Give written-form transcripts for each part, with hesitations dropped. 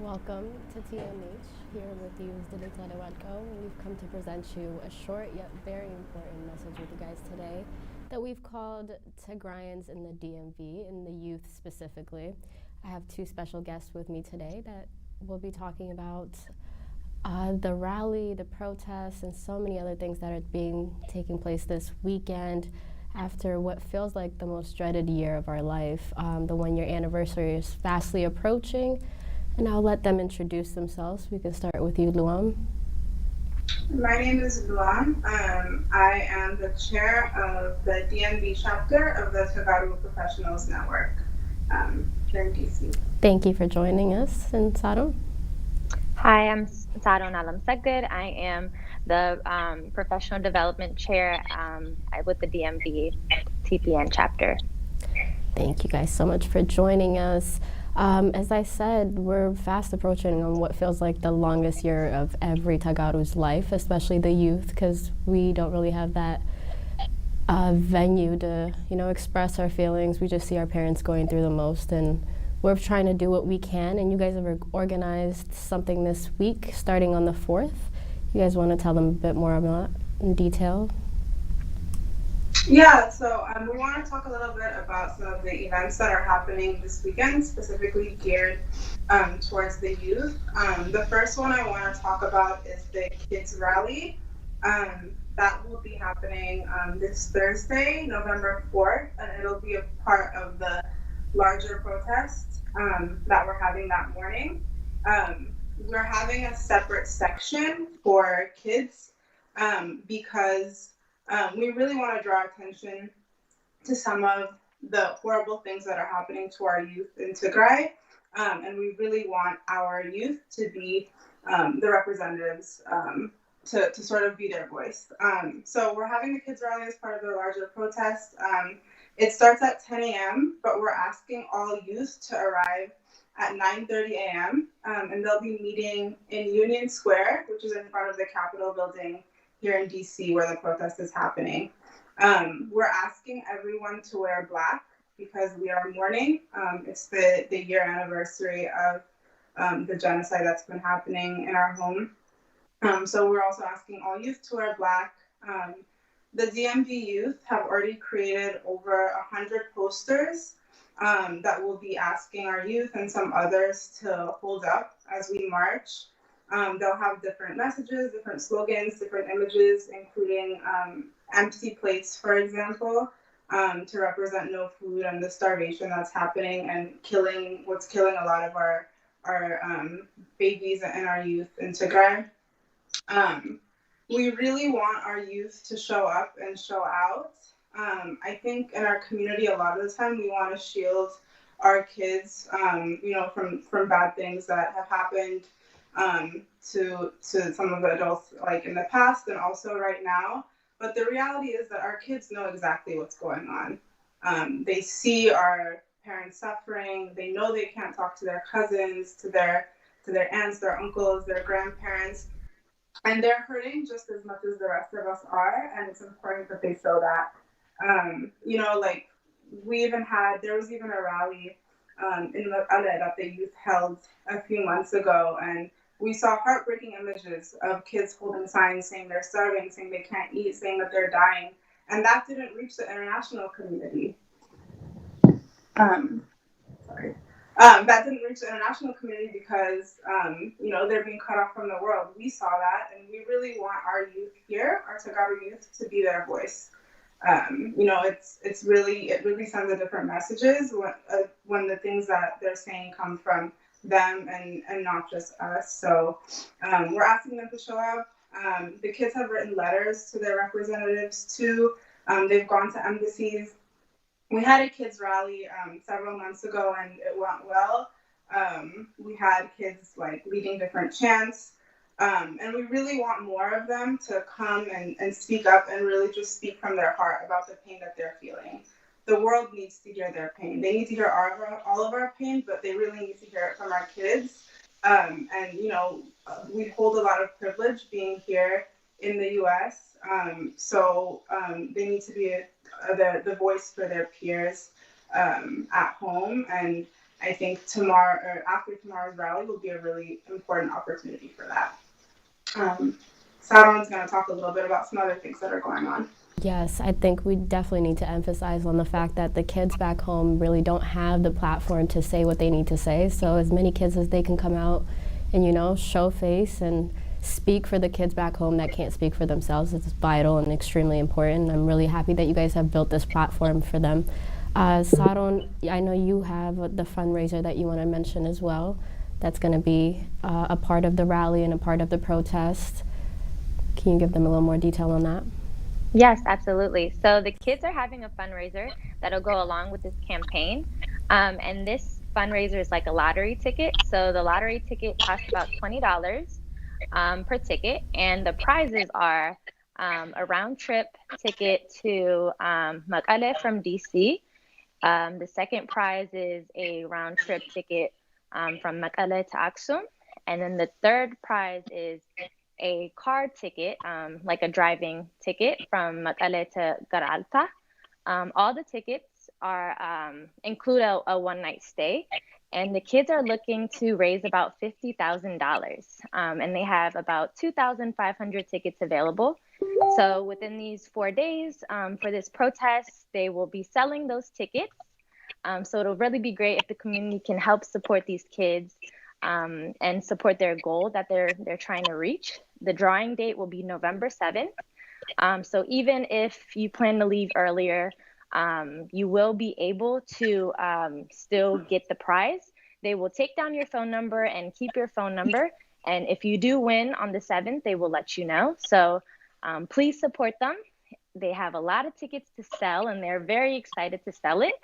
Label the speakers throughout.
Speaker 1: Welcome to TMH. Here with you is Tigrayan. We've come to present you a short yet very important message with you guys today that we've called Tigrayans in the DMV, in the youth specifically. I have two special guests with me today that will be talking about the rally, the protests, and so many other things that are taking place this weekend after what feels like the most dreaded year of our life. The 1 year anniversary is fastly approaching, and I'll let them introduce themselves. We can start with you, Luam.
Speaker 2: My name is Luan. I am the chair of the DMV chapter of the Tagaru Professionals Network here in DC.
Speaker 1: Thank you for joining us, and Sadam.
Speaker 3: Hi, I'm Sadon Alam Seged. I am the professional development chair with the DMV TPN chapter.
Speaker 1: Thank you guys so much for joining us. As I said, we're fast approaching on what feels like the longest year of every Tagaru's life, especially the youth, because we don't really have that venue to, express our feelings. We just see our parents going through the most, and we're trying to do what we can. And you guys have organized something this week, starting on the 4th. You guys want to tell them a bit more about that in detail?
Speaker 2: Yeah, so we want to talk a little bit about some of the events that are happening this weekend, specifically geared towards the youth. The first one I want to talk about is the Kids Rally. That will be happening this Thursday, November 4th, and it'll be a part of the larger protest that we're having that morning. We're having a separate section for kids because we really want to draw attention to some of the horrible things that are happening to our youth in Tigray. And we really want our youth to be the representatives to sort of be their voice. So we're having the Kids Rally as part of the larger protest. It starts at 10 a.m., but we're asking all youth to arrive at 9:30 a.m. And they'll be meeting in Union Square, which is in front of the Capitol building here in DC where the protest is happening. We're asking everyone to wear black because we are mourning. It's the year anniversary of the genocide that's been happening in our home. So we're also asking all youth to wear black. The DMV youth have already created over 100 posters that we'll be asking our youth and some others to hold up as we march. They'll have different messages, different slogans, different images, including empty plates, for example, to represent no food and the starvation that's happening and what's killing a lot of our babies and our youth in Tigray. We really want our youth to show up and show out. I think in our community, a lot of the time, we want to shield our kids, from bad things that have happened to some of the adults like in the past and also right now. But the reality is that our kids know exactly what's going on. They see our parents suffering. They know they can't talk to their cousins, to their aunts, their uncles, their grandparents. And they're hurting just as much as the rest of us are. And it's important that they feel that. There was even a rally in Makale that the youth held a few months ago, and we saw heartbreaking images of kids holding signs saying they're starving, saying they can't eat, saying that they're dying, and that didn't reach the international community. That didn't reach the international community because, they're being cut off from the world. We saw that, and we really want our youth here, our Tagaru youth, to be their voice. It really sends a different messages when the things that they're saying come from them and not just us. So we're asking them to show up. The kids have written letters to their representatives too. They've gone to embassies. We had a kids rally several months ago and it went well. We had kids leading different chants. And we really want more of them to come and speak up and really just speak from their heart about the pain that they're feeling. The world needs to hear their pain. They need to hear all of our pain, but they really need to hear it from our kids. We hold a lot of privilege being here in the U.S. So they need to be the voice for their peers at home. And I think tomorrow or after tomorrow's rally will be a really important opportunity for that. Saron's going to talk a little bit about some other things that are going on.
Speaker 1: Yes, I think we definitely need to emphasize on the fact that the kids back home really don't have the platform to say what they need to say. So as many kids as they can come out and, you know, show face and speak for the kids back home that can't speak for themselves is vital and extremely important. I'm really happy that you guys have built this platform for them. Saron, I know you have the fundraiser that you want to mention as well. That's going to be a part of the rally and a part of the protest. Can you give them a little more detail on that?
Speaker 3: Yes, absolutely. So the kids are having a fundraiser that'll go along with this campaign. And this fundraiser is like a lottery ticket. So the lottery ticket costs about $20 per ticket. And the prizes are a round trip ticket to Mekelle from DC. The second prize is a round trip ticket from Mekelle to Aksum. And then the third prize is a car ticket, like a driving ticket from Mekelle to Garalta. All the tickets are include a one-night stay, and the kids are looking to raise about $50,000, and they have about 2,500 tickets available. So within these 4 days for this protest, they will be selling those tickets. So it'll really be great if the community can help support these kids and support their goal that they're trying to reach. The drawing date will be November 7th. So even if you plan to leave earlier, you will be able to still get the prize. They will take down your phone number and keep your phone number. And if you do win on the 7th, they will let you know. So please support them. They have a lot of tickets to sell, and they're very excited to sell it.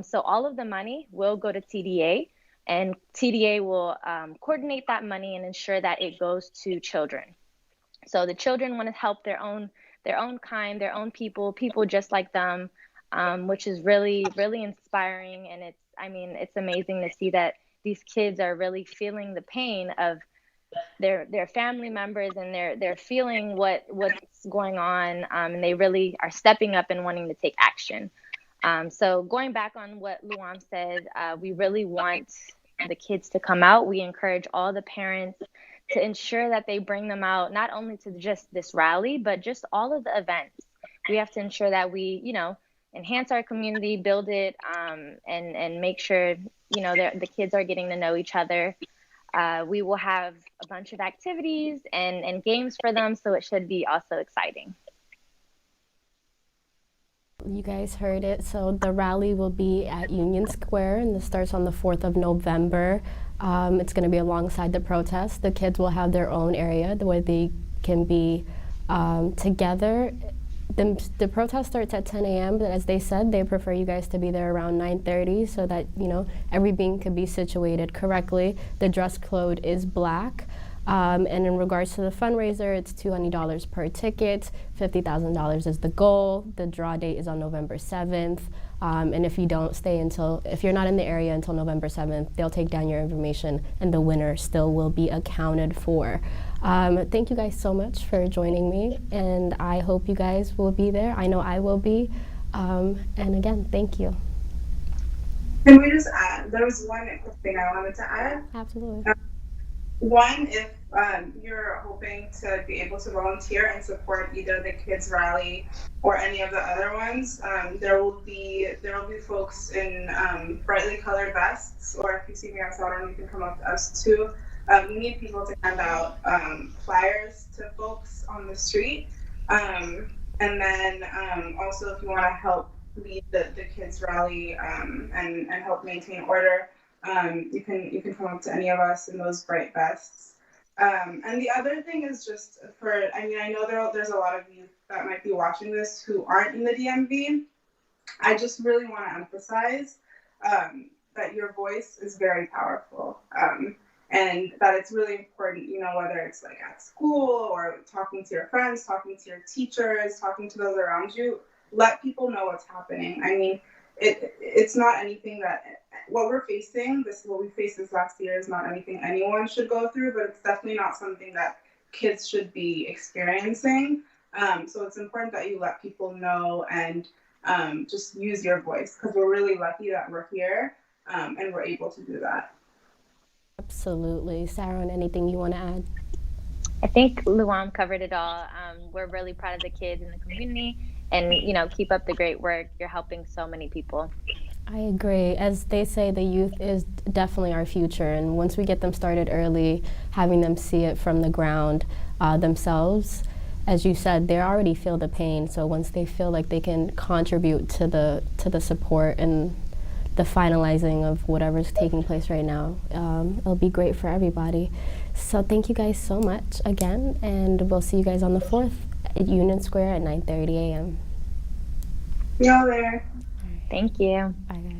Speaker 3: So all of the money will go to TDA, and TDA will coordinate that money and ensure that it goes to children. So the children want to help their own kind, their own people just like them, which is really, really inspiring. And it's amazing to see that these kids are really feeling the pain of their family members, and they're feeling what's going on, and they really are stepping up and wanting to take action. So going back on what Luam said, we really want the kids to come out. We encourage all the parents to ensure that they bring them out, not only to just this rally, but just all of the events. We have to ensure that we, enhance our community, build it, and make sure, the kids are getting to know each other. We will have a bunch of activities and games for them, so it should be also exciting.
Speaker 1: You guys heard it. So the rally will be at Union Square, and this starts on the 4th of November. It's going to be alongside the protest. The kids will have their own area where they can be together. The protest starts at 10 a.m., but as they said, they prefer you guys to be there around 9:30 so that, everything could be situated correctly. The dress code is black. And in regards to the fundraiser, it's $200 per ticket. $50,000 is the goal. The draw date is on November 7th. And if you're not in the area until November 7th, they'll take down your information and the winner still will be accounted for. Thank you guys so much for joining me, and I hope you guys will be there. I know I will be. And again, thank you.
Speaker 2: Can we just add, there was one thing I wanted to add.
Speaker 1: Absolutely.
Speaker 2: One, if you're hoping to be able to volunteer and support either the kids rally or any of the other ones, there will be folks in brightly colored vests, or if you see me outside, you can come up to us too. We need people to hand out flyers to folks on the street, and then also if you want to help lead the kids rally and help maintain order. You can come up to any of us in those bright vests. And the other thing is just I know there's a lot of youth that might be watching this who aren't in the DMV. I just really want to emphasize that your voice is very powerful, and that it's really important, whether it's like at school or talking to your friends, talking to your teachers, talking to those around you, let people know what's happening. I mean, it's not anything that what we faced this last year is not anything anyone should go through, but it's definitely not something that kids should be experiencing. So it's important that you let people know and just use your voice, because we're really lucky that we're here. and we're able to do that.
Speaker 1: Absolutely. Sarah, anything you want to add?
Speaker 3: I think Luam covered it all. We're really proud of the kids in the community, and keep up the great work. You're helping so many people.
Speaker 1: I agree. As they say, the youth is definitely our future, and once we get them started early, having them see it from the ground themselves, as you said, they already feel the pain. So once they feel like they can contribute to the support and the finalizing of whatever's taking place right now, it'll be great for everybody. So thank you guys so much again, and we'll see you guys on the 4th at Union Square at 9:30 a.m.
Speaker 2: See y'all there.
Speaker 3: Thank you.
Speaker 1: Bye, guys.